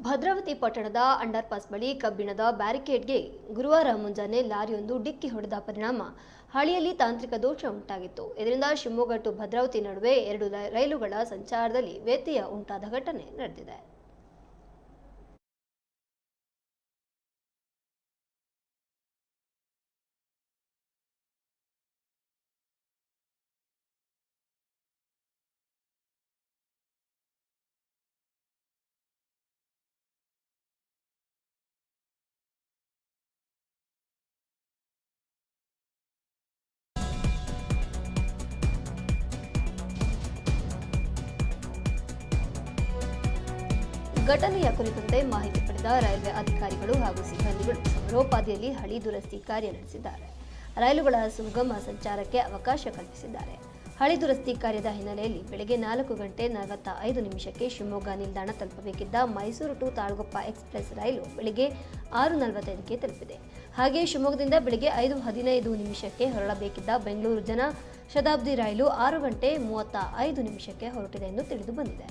ಭದ್ರಾವತಿ ಪಟ್ಟಣದ ಅಂಡರ್ಪಾಸ್ ಬಳಿ ಕಬ್ಬಿಣದ ಬ್ಯಾರಿಕೇಡ್ಗೆ ಗುರುವಾರ ಮುಂಜಾನೆ ಲಾರಿಯೊಂದು ಡಿಕ್ಕಿ ಹೊಡೆದ ಪರಿಣಾಮ ಹಳಿಯಲ್ಲಿ ತಾಂತ್ರಿಕ ದೋಷ ಉಂಟಾಗಿತ್ತು. ಇದರಿಂದ ಶಿವಮೊಗ್ಗ ಟು ಭದ್ರಾವತಿ ನಡುವೆ 2 ರೈಲುಗಳ ಸಂಚಾರದಲ್ಲಿ ವ್ಯತ್ಯಯ ಉಂಟಾದ ಘಟನೆ ನಡೆದಿದೆ. ಘಟನೆಯ ಕುರಿತಂತೆ ಮಾಹಿತಿ ಪಡೆದ ರೈಲ್ವೆ ಅಧಿಕಾರಿಗಳು ಹಾಗೂ ಸಿಬ್ಬಂದಿಗಳು ಸಮರೋಪಾದಿಯಲ್ಲಿ ಹಳಿ ದುರಸ್ತಿ ಕಾರ್ಯ ನಡೆಸಿದ್ದಾರೆ. ರೈಲುಗಳ ಸುಗಮ ಸಂಚಾರಕ್ಕೆ ಅವಕಾಶ ಕಲ್ಪಿಸಿದ್ದಾರೆ. ಹಳಿ ದುರಸ್ತಿ ಕಾರ್ಯದ ಹಿನ್ನೆಲೆಯಲ್ಲಿ ಬೆಳಗ್ಗೆ 4:45 ಶಿವಮೊಗ್ಗ ನಿಲ್ದಾಣ ತಲುಪಬೇಕಿದ್ದ ಮೈಸೂರು ಟು ತಾಳಗುಪ್ಪ ಎಕ್ಸ್‌ಪ್ರೆಸ್ ರೈಲು ಬೆಳಗ್ಗೆ 6:45ಕ್ಕೆ ತಲುಪಿದೆ. ಹಾಗೆಯೇ ಶಿವಮೊಗ್ಗದಿಂದ ಬೆಳಗ್ಗೆ 5:15 ಹೊರಡಬೇಕಿದ್ದ ಬೆಂಗಳೂರು ಜನ ಶತಾಬ್ದಿ ರೈಲು 6:35 ಹೊರಟಿದೆ ಎಂದು ತಿಳಿದು ಬಂದಿದೆ.